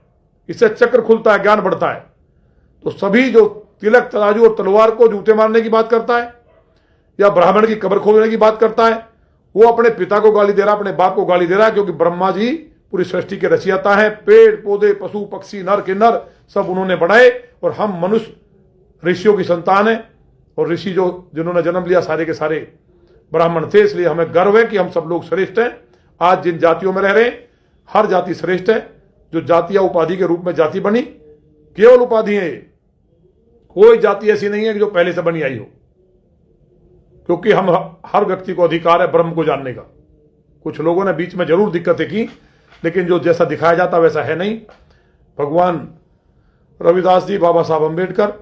इससे चक्र खुलता है, ज्ञान बढ़ता है। तो सभी जो तिलक, तराजू और तलवार को जूते मारने की बात करता है या ब्राह्मण की कब्र खोदने की बात करता है, वो अपने पिता को गाली दे रहा है, अपने बाप को गाली दे रहा है। क्योंकि ब्रह्मा जी पूरी सृष्टि के रचयिता हैं। पेड़ पौधे, पशु पक्षी, नर किन्नर सब उन्होंने बनाए, और हम मनुष्य ऋषियों की संतान है, और ऋषि जो जिन्होंने जन्म लिया सारे के सारे ब्राह्मण थे। इसलिए हमें गर्व है कि हम सब लोग श्रेष्ठ हैं। आज जिन जातियों में रह रहे हैं, हर जाति श्रेष्ठ है। जो जाति या उपाधि के रूप में जाति बनी, केवल उपाधि है। कोई जाति ऐसी नहीं है कि जो पहले से बनी आई हो, क्योंकि हम हर व्यक्ति को अधिकार है ब्रह्म को जानने का। कुछ लोगों ने बीच में जरूर दिक्कतें की, लेकिन जो जैसा दिखाया जाता वैसा है नहीं। भगवान रविदास जी, बाबा साहब अम्बेडकर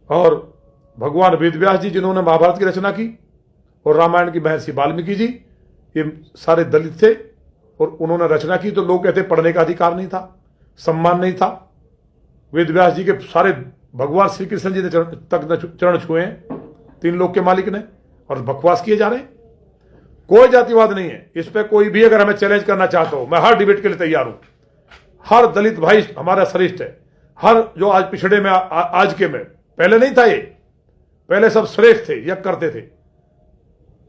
और भगवान वेदव्यास जी, जिन्होंने महाभारत की रचना की, और रामायण की महर्षि वाल्मीकि जी, ये सारे दलित थे और उन्होंने रचना की। तो लोग कहते पढ़ने का अधिकार नहीं था, सम्मान नहीं था। वेदव्यास जी के सारे भगवान श्री कृष्ण जी ने चरण छुए हैं, 3 लोक के मालिक ने, और बकवास किए जा रहे हैं। कोई जातिवाद नहीं है इस पे। कोई भी अगर हमें चैलेंज करना चाहता हो, मैं हर डिबेट के लिए तैयार हूं। हर दलित भाई हमारा श्रेष्ठ है। हर जो आज पिछड़े में आज के में, पहले नहीं था ये, पहले सब श्रेष्ठ थे, यज्ञ करते थे,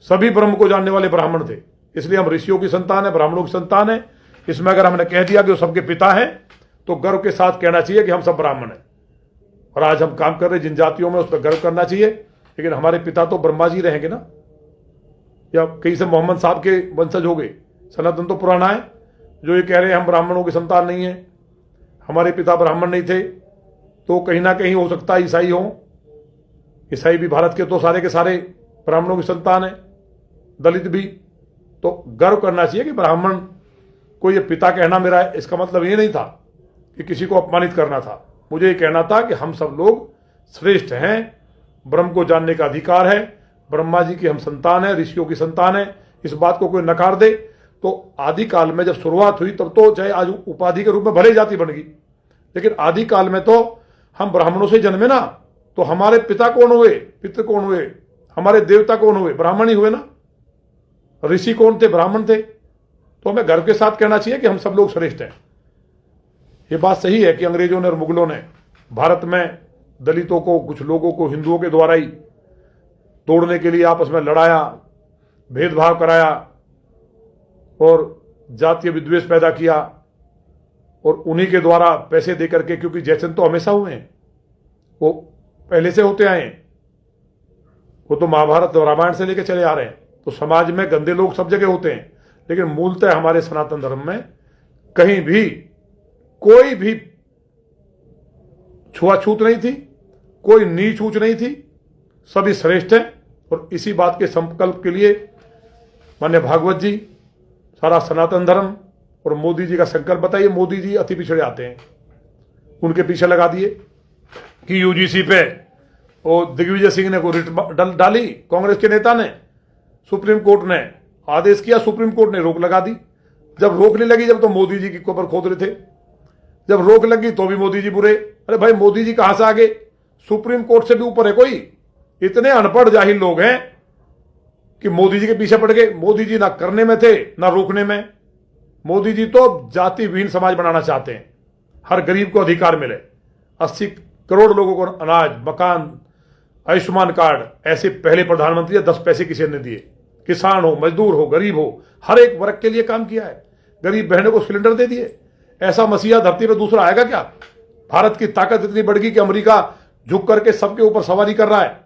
सभी ब्रह्म को जानने वाले ब्राह्मण थे। इसलिए हम ऋषियों की संतान है, ब्राह्मणों की संतान है। इसमें अगर हमने कह दिया कि वो सबके पिता हैं, तो गर्व के साथ कहना चाहिए कि हम सब ब्राह्मण हैं। और आज हम काम कर रहे जिन जातियों में, उस पर गर्व करना चाहिए। लेकिन हमारे पिता तो ब्रह्मा जी रहेंगे ना, या कहीं से मोहम्मद साहब के वंशज हो गए। सनातन तो पुराना है। जो ये कह रहे हैं हम ब्राह्मणों की संतान नहीं है, हमारे पिता ब्राह्मण नहीं थे, तो कहीं ना कहीं हो सकता है ईसाई हो। ईसाई भी भारत के तो सारे के सारे ब्राह्मणों की संतान है, दलित भी। तो गर्व करना चाहिए कि ब्राह्मण को ये पिता कहना मेरा, इसका मतलब ये नहीं था कि किसी को अपमानित करना था। मुझे ये कहना था कि हम सब लोग श्रेष्ठ हैं, ब्रह्म को जानने का अधिकार है, ब्रह्मा जी की हम संतान है, ऋषियों की संतान है। इस बात को कोई नकार दे तो आदि काल में जब शुरुआत हुई तब तो चाहे आज उपाधि के रूप में भले जाति बन गई, लेकिन आदि काल में तो हम ब्राह्मणों से जन्मे ना। तो हमारे पिता कौन हुए, पितृ कौन हुए, हमारे देवता कौन हुए, ब्राह्मण ही हुए ना। ऋषि कौन थे, ब्राह्मण थे। तो हमें गर्व के साथ कहना चाहिए कि हम सब लोग श्रेष्ठ हैं। ये बात सही है कि अंग्रेजों ने और मुगलों ने भारत में दलितों को, कुछ लोगों को हिंदुओं के द्वारा ही तोड़ने के लिए आपस में लड़ाया, भेदभाव कराया और जातीय विद्वेष पैदा किया। और उन्हीं के द्वारा पैसे दे करके, क्योंकि जैसन तो हमेशा हुए हैं, वो पहले से होते आए हैं, वो तो महाभारत और रामायण से लेकर चले आ रहे हैं। तो समाज में गंदे लोग सब जगह होते हैं, लेकिन मूलतः हमारे सनातन धर्म में कहीं भी कोई भी छुआछूत नहीं थी, कोई नीच ऊंच नहीं थी, सभी श्रेष्ठ हैं। और इसी बात के संकल्प के लिए मान्य भागवत जी, सारा सनातन धर्म और मोदी जी का संकल्प बताइए। मोदी जी अति पिछड़े आते हैं, उनके पीछे लगा दिए कि यूजीसी पे और दिग्विजय सिंह ने को रिट डाली, कांग्रेस के नेता ने, सुप्रीम कोर्ट ने आदेश किया, सुप्रीम कोर्ट ने रोक लगा दी। जब रोक नहीं लगी, जब तो मोदी जी की कब्र खोद रहे थे, जब रोक लगी तो भी मोदी जी बुरे। अरे भाई, मोदी जी कहां से आगे, सुप्रीम कोर्ट से भी ऊपर है कोई? इतने अनपढ़ जाहिल लोग हैं कि मोदी जी के पीछे पड़ गए। मोदी जी ना करने में थे ना रोकने में। मोदी जी तो जाति विहीन समाज बनाना चाहते हैं, हर गरीब को अधिकार मिले। 80 करोड़ लोगों को अनाज, मकान, आयुष्मान कार्ड, ऐसे पहले प्रधानमंत्री 10 पैसे किसी ने दिए। किसान हो, मजदूर हो, गरीब हो, हर एक वर्ग के लिए काम किया है। गरीब बहनों को सिलेंडर दे दिए। ऐसा मसीहा धरती पर दूसरा आएगा क्या? भारत की ताकत इतनी बढ़ गई कि अमेरिका झुक करके सबके ऊपर सवारी कर रहा है।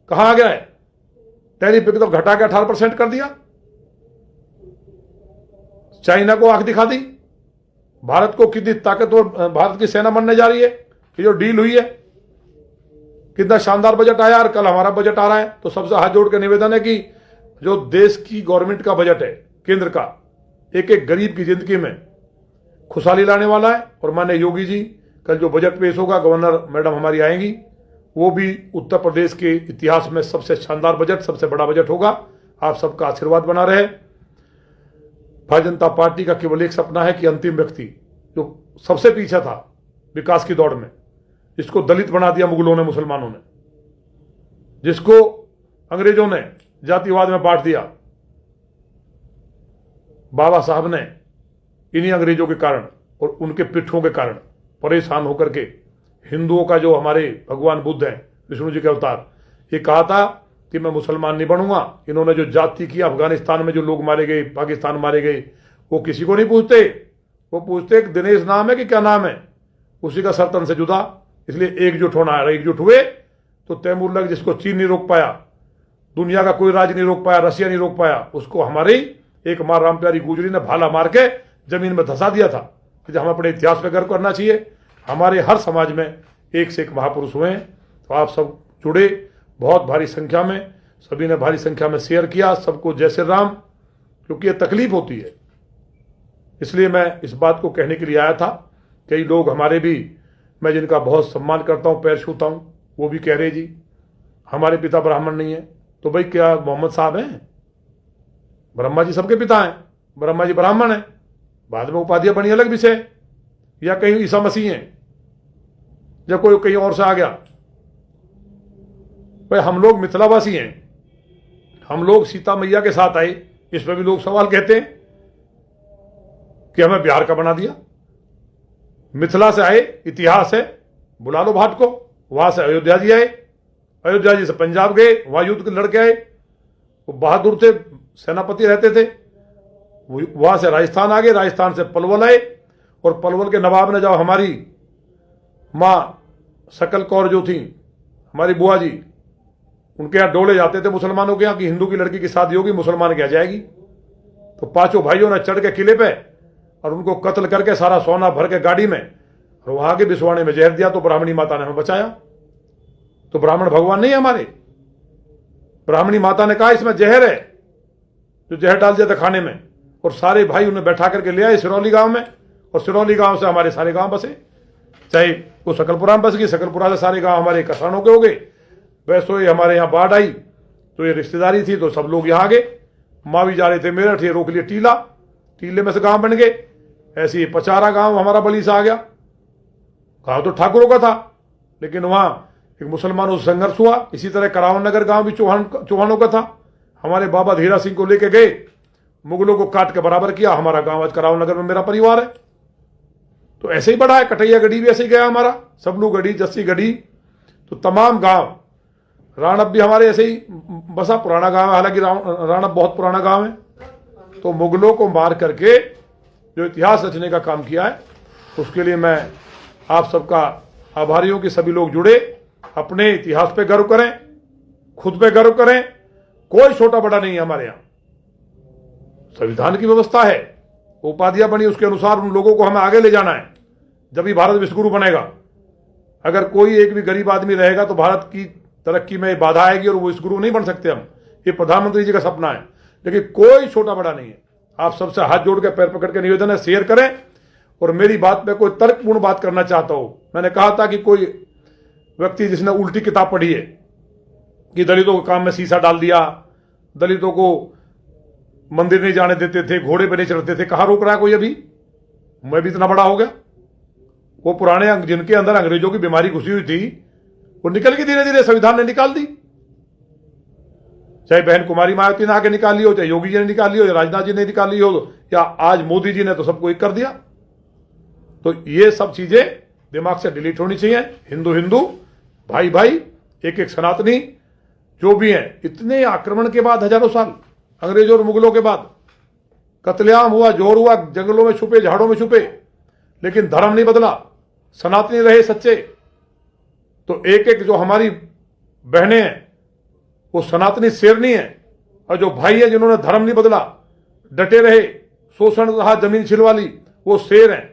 कहां आ गया है? टैरिफ तो घटा के 18% कर दिया, चाइना को आंख दिखा दी। भारत को कितनी ताकतवर भारत की सेना बनने जा रही है। ये जो डील हुई है, कितना शानदार बजट आया, और कल हमारा बजट आ रहा है। तो सबसे हाथ जोड़ के निवेदन है कि जो देश की गवर्नमेंट का बजट है, केंद्र का, एक एक गरीब की जिंदगी में खुशहाली लाने वाला है। और माननीय योगी जी, कल जो बजट पेश होगा, गवर्नर मैडम हमारी आएंगी, वो भी उत्तर प्रदेश के इतिहास में सबसे शानदार बजट, सबसे बड़ा बजट होगा। आप सबका आशीर्वाद बना रहे। भारतीय जनता पार्टी का केवल एक सपना है कि अंतिम व्यक्ति जो सबसे पीछे था विकास की दौड़ में, इसको दलित बना दिया मुगलों ने, मुसलमानों ने, जिसको अंग्रेजों ने जातिवाद में बांट दिया, बाबा साहब ने इन्हीं अंग्रेजों के कारण और उनके पिट्ठों के कारण परेशान होकर के हिंदुओं का, जो हमारे भगवान बुद्ध हैं, विष्णु जी के अवतार, ये कहा था कि मैं मुसलमान नहीं बनूंगा। इन्होंने जो जाति किया, अफगानिस्तान में जो लोग मारे गए, पाकिस्तान मारे गए, वो किसी को नहीं पूछते। वो पूछते कि दिनेश नाम है कि क्या नाम है, उसी का सर तन से जुदा। इसलिए एकजुट होना है। एकजुट हुए तो तैमूर जिसको चीन नहीं रोक पाया, दुनिया का कोई राज्य नहीं रोक पाया, रशिया नहीं रोक पाया, उसको हमारी एक मां रामप्यारी गुजरी ने भाला मार के जमीन में धंसा दिया था। तो हम अपने इतिहास पे गर्व करना चाहिए। हमारे हर समाज में एक से एक महापुरुष हुए हैं। तो आप सब जुड़े बहुत भारी संख्या में, सभी ने भारी संख्या में शेयर किया। सबको जय श्री राम, क्योंकि ये तकलीफ होती है। इसलिए मैं इस बात को कहने के लिए आया था। कई लोग हमारे भी, मैं जिनका बहुत सम्मान करता हूँ, पैर छूता हूँ, वो भी कह रहे जी हमारे पिता ब्राह्मण नहीं है। तो भाई क्या मोहम्मद साहब हैं? ब्रह्मा जी सबके पिता हैं, ब्रह्मा जी ब्राह्मण हैं, बाद में उपाधियां बनी अलग विषय। या कहीं ईसा मसीह हैं, या कोई कहीं और से आ गया। भाई हम लोग मिथिलावासी हैं, हम लोग सीता मैया के साथ आए। इस पर भी लोग सवाल कहते हैं कि हमें बिहार का बना दिया। मिथिला से आए, इतिहास है, बुला लो भाट को। वहां से अयोध्या जी आए, अयोध्या जी से पंजाब गए, वहां युद्ध लड़के आए, वो बहादुर थे, सेनापति रहते थे। वहां से राजस्थान आ गए, राजस्थान से पलवल आए, और पलवल के नवाब ने जब हमारी मां सकल कौर जो थी, हमारी बुआ जी, उनके यहाँ डोले जाते थे मुसलमानों के यहाँ कि हिंदू की लड़की की शादी होगी, मुसलमान क्या जाएगी। तो पांचों भाइयों ने चढ़ के किले पे और उनको कत्ल करके सारा सोना भर के गाड़ी में और वहां के बिस्वाने में जहर दिया। तो ब्राह्मणी माता ने हमें बचाया। तो ब्राह्मण भगवान नहीं है हमारे। ब्राह्मणी माता ने कहा इसमें जहर है, जो जहर डाल दिया था खाने में, और सारे भाई उन्हें बैठा करके ले आए सिरौली गांव में, और सिरौली गांव से हमारे सारे गांव बसे। चाहे वो सकलपुरा में बस गई, सकलपुरा से सारे गांव हमारे किसानों के हो गए। वैसे ही हमारे यहाँ बाढ़ आई तो ये रिश्तेदारी थी, तो सब लोग यहाँ आ गए। माँ भी जा रहे थे मेरठ, ये रोक लिए टीला, टीले में से गांव बन गए। ऐसे ही पचारा गांव हमारा बली से आ गया। गांव तो ठाकुरों का था, लेकिन वहां एक मुसलमानों से संघर्ष हुआ। इसी तरह करावन नगर गांव भी चौहानों का था। हमारे बाबा धीरा सिंह को लेके गए, मुगलों को काट के बराबर किया। हमारा गांव आज करावन नगर में मेरा परिवार है। तो ऐसे ही बढ़ा है। कटैया गढ़ी भी ऐसे ही गया हमारा, सबलू गढ़ी, जस्सी गढ़ी, तो तमाम गांव। राणप भी हमारे ऐसे ही बसा, पुराना गांव है, हालांकि राणप बहुत पुराना गांव है। तो मुगलों को मार करके जो इतिहास रचने का काम किया है, उसके लिए मैं आप सबका आभारी हूं कि सभी लोग जुड़े, अपने इतिहास पे गर्व करें, खुद पे गर्व करें। कोई छोटा बड़ा नहीं है हमारे यहां। संविधान की व्यवस्था है, उपाधियां बनी, उसके अनुसार उन लोगों को हमें आगे ले जाना है, जब ही भारत विश्वगुरु बनेगा। अगर कोई एक भी गरीब आदमी रहेगा तो भारत की तरक्की में बाधा आएगी और वो विश्वगुरु नहीं बन सकते हम। ये प्रधानमंत्री जी का सपना है, लेकिन कोई छोटा बड़ा नहीं है। आप सबसे हाथ जोड़ के पैर पकड़ के निवेदन है, शेयर करें। और मेरी बात पे कोई तर्कपूर्ण बात करना चाहता हो, मैंने कहा था कि कोई व्यक्ति जिसने उल्टी किताब पढ़ी है कि दलितों के काम में शीशा डाल दिया, दलितों को मंदिर नहीं जाने देते थे, घोड़े पे नहीं चढ़ते थे, कहां रोक रहा है कोई अभी? मैं भी इतना बड़ा हो गया। वो पुराने जिनके अंदर अंग्रेजों की बीमारी घुसी हुई थी, वो निकल गई धीरे धीरे, संविधान ने निकाल दी। चाहे बहन कुमारी मायावती ने आके निकाली हो, चाहे योगी जी ने निकाली हो, या राजनाथ जी ने निकाली हो, या आज मोदी जी ने तो सबको एक कर दिया। तो ये सब चीजें दिमाग से डिलीट होनी चाहिए। हिंदू हिंदू, भाई भाई, एक एक सनातनी जो भी हैं। इतने आक्रमण के बाद, हजारों साल अंग्रेजों और मुगलों के बाद कत्लेआम हुआ, जोर हुआ, जंगलों में छुपे, झाड़ों में छुपे, लेकिन धर्म नहीं बदला, सनातनी रहे सच्चे। तो एक एक जो हमारी बहनें हैं वो सनातनी शेरनी है, और जो भाई है जिन्होंने धर्म नहीं बदला, डटे रहे, शोषण रहा, जमीन छिलवा ली, वो शेर हैं।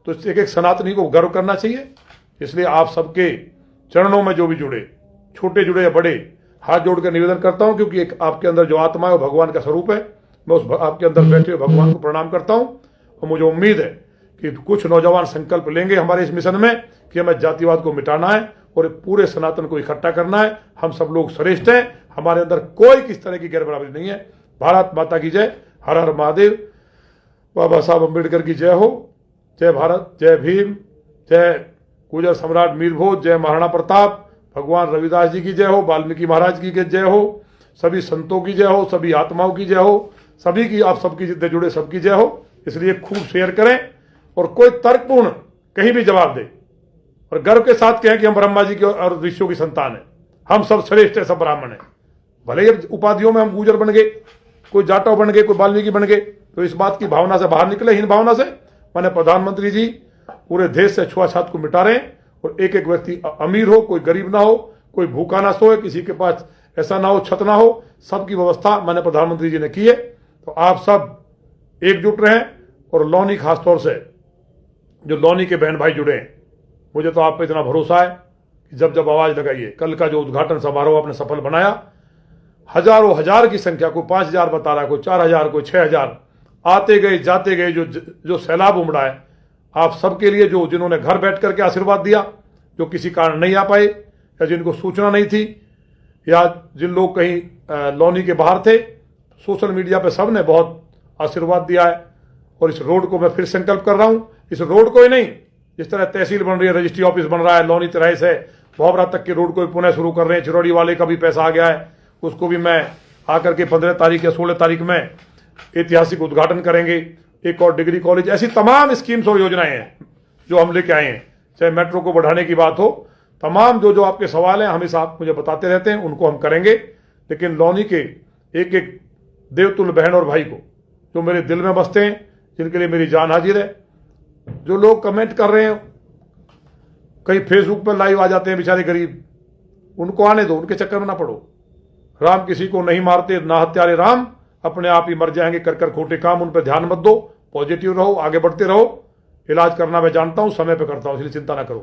तो एक एक सनातनी को गर्व करना चाहिए। इसलिए आप सबके चरणों में जो भी जुड़े, छोटे जुड़े या बड़े, हाथ जोड़ कर निवेदन करता हूं, क्योंकि एक आपके अंदर जो आत्मा है वो भगवान का स्वरूप है। मैं उस आपके अंदर बैठे हुए भगवान को प्रणाम करता हूं। और मुझे उम्मीद है कि कुछ नौजवान संकल्प लेंगे हमारे इस मिशन में कि हमें जातिवाद को मिटाना है और पूरे सनातन को इकट्ठा करना है। हम सब लोग श्रेष्ठ हैं, हमारे अंदर कोई किस तरह की गैर बराबरी नहीं है। भारत माता की जय। हर हर महादेव। बाबा साहब अम्बेडकर की जय हो। जय भारत, जय भीम, जय गुजर सम्राट मीर भोज, जय महाराणा प्रताप, भगवान रविदास जी की जय हो, वाल्मीकि महाराज की जय हो, सभी संतों की जय हो, सभी आत्माओं की जय हो, सभी की, आप सबकी जितने जुड़े सबकी जय हो। इसलिए खूब शेयर करें और कोई तर्कपूर्ण कहीं भी जवाब दे और गर्व के साथ कहें कि हम ब्रह्मा जी की और ऋषियों की संतान है, हम सब श्रेष्ठ है, सब ब्राह्मण है। भले ही उपाधियों में हम गुजर बन गए, कोई जाटव बन गए, कोई वाल्मीकि बन गए, तो इस बात की भावना से बाहर निकले, हीन भावना से। माने प्रधानमंत्री जी पूरे देश से छुआछूत को मिटा रहे हैं और एक एक व्यक्ति अमीर हो, कोई गरीब ना हो, कोई भूखा ना सोए, किसी के पास ऐसा ना हो छत ना हो, सबकी व्यवस्था माननीय प्रधानमंत्री जी ने की है। तो आप सब एकजुट रहें और लौनी खासतौर से जो लौनी के बहन भाई जुड़े हैं, मुझे तो आप पे इतना भरोसा है कि जब जब आवाज लगाइए। कल का जो उद्घाटन समारोह आपने सफल बनाया, हजारों हजार की संख्या, कोई 5,000 बता रहा है, कोई 4,000, कोई 6,000, आते गए जाते गए जो सैलाब उमड़ा है, आप सबके लिए, जो जिन्होंने घर बैठ करके आशीर्वाद दिया, जो किसी कारण नहीं आ पाए या जिनको सूचना नहीं थी, या जिन लोग कहीं लौनी के बाहर थे, सोशल मीडिया पे सब ने बहुत आशीर्वाद दिया है। और इस रोड को मैं फिर संकल्प कर रहा हूं, इस रोड को ही नहीं, जिस तरह तहसील बन रही है, रजिस्ट्री ऑफिस बन रहा है, लौनी तिराहे से भौबरा तक के रोड को भी पुनः शुरू कर रहे हैं। चिरौड़ी वाले का भी पैसा आ गया है, उसको भी मैं आकर के 15 तारीख या 16 तारीख में ऐतिहासिक उद्घाटन करेंगे। एक और डिग्री कॉलेज, ऐसी तमाम स्कीम्स और योजनाएं हैं जो हम लेके आए हैं। चाहे मेट्रो को बढ़ाने की बात हो, तमाम जो आपके सवाल हैं हमेशा आप मुझे बताते रहते हैं, उनको हम करेंगे। लेकिन लौनी के एक एक देवतुल्य बहन और भाई को, जो मेरे दिल में बसते हैं, जिनके लिए मेरी जान हाजिर है, जो लोग कमेंट कर रहे हैं, कहीं फेसबुक पर लाइव आ जाते हैं बेचारे गरीब, उनको आने दो, उनके चक्कर में ना पड़ो। राम किसी को नहीं मारते, ना हत्यारे राम, अपने आप ही मर जाएंगे कर कर खोटे काम। उन पर ध्यान मत दो, पॉजिटिव रहो, आगे बढ़ते रहो। इलाज करना मैं जानता हूं, समय पे करता हूं, इसलिए चिंता ना करो।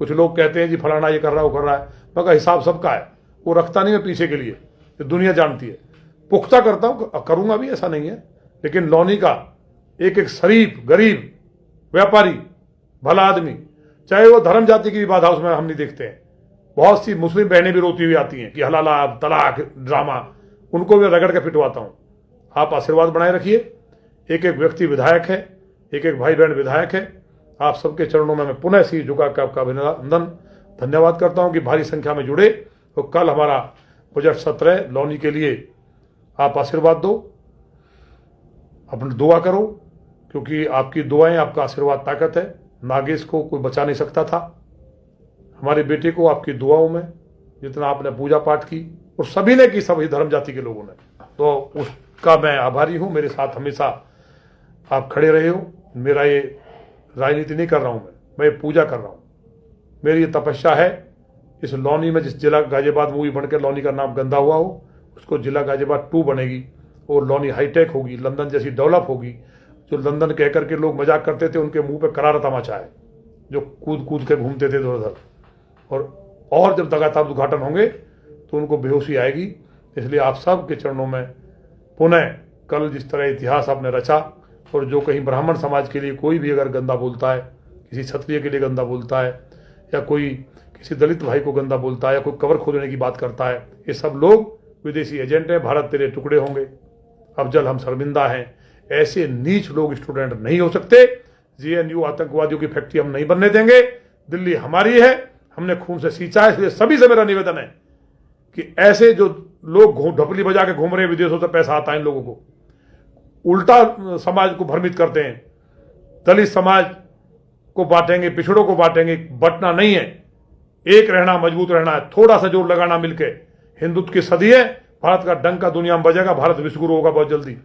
कुछ लोग कहते हैं जी फलाना ये कर रहा है, वो कर रहा है, मगर हिसाब सबका है, वो रखता नहीं है पीछे के लिए, ये दुनिया जानती है। पुख्ता करता हूं, करूंगा भी, ऐसा नहीं है। लेकिन लौनी का एक एक शरीफ, गरीब, व्यापारी, भला आदमी, चाहे वो धर्म जाति की भी बाधा उसमें हम नहीं देखते हैं। बहुत सी मुस्लिम बहनें भी रोती हुई आती हैं कि हलाला तलाक ड्रामा, उनको भी रगड़ के पिटवाता हूं। आप आशीर्वाद बनाए रखिए। एक एक व्यक्ति विधायक है, एक एक भाई बहन विधायक है। आप सबके चरणों में मैं पुनः सिर झुका कर आपका अभिनंदन, धन्यवाद करता हूं कि भारी संख्या में जुड़े। तो कल हमारा बजट सत्र है लौनी के लिए, आप आशीर्वाद दो, अपनी दुआ करो, क्योंकि आपकी दुआएं, आपका आशीर्वाद ताकत है। नागेश को कोई बचा नहीं सकता था, हमारे बेटे को आपकी दुआओं में जितना आपने पूजा पाठ की, और सभी ने की, सभी धर्म जाति के लोगों ने, तो उसका मैं आभारी हूं। मेरे साथ हमेशा आप खड़े रहे हो। मेरा ये राजनीति नहीं कर रहा हूं, मैं ये पूजा कर रहा हूं। मेरी ये तपस्या है, इस लौनी में जिस जिला गाजियाबाद मूवी बनकर लौनी का नाम गंदा हुआ हो, उसको जिला गाजियाबाद 2 बनेगी, और लौनी हाईटेक होगी, लंदन जैसी डेवलप होगी। जो लंदन कह करके लोग मजाक करते थे, उनके मुंह पे करारा तमाचा है, जो कूद कूद के घूमते थे इधर उधर। और जब लगातार उद्घाटन होंगे तो उनको बेहोशी आएगी। इसलिए आप सब के चरणों में पुनः कल जिस तरह इतिहास आपने रचा, और जो कहीं ब्राह्मण समाज के लिए कोई भी अगर गंदा बोलता है, किसी क्षत्रिय के लिए गंदा बोलता है, या कोई किसी दलित भाई को गंदा बोलता है, या कोई कबर खोदने की बात करता है, ये सब लोग विदेशी एजेंट हैं। भारत तेरे टुकड़े होंगे, अब जल हम शर्मिंदा हैं। ऐसे नीच लोग स्टूडेंट नहीं हो सकते। जेएनयू आतंकवादियों की फैक्ट्री हम नहीं बनने देंगे। दिल्ली हमारी है, हमने खून से सींचा है। इसलिए सभी से मेरा निवेदन है कि ऐसे जो लोग ढपली बजा के घूम रहे हैं, विदेशों से पैसा आता है इन लोगों को, उल्टा समाज को भ्रमित करते हैं। दलित समाज को बांटेंगे, पिछड़ों को बांटेंगे, बंटना नहीं है, एक रहना, मजबूत रहना है, थोड़ा सा जोर लगाना मिलके। हिंदुत्व की सदी है, भारत का डंका दुनिया में बजेगा, भारत विश्वगुरु होगा बहुत जल्दी।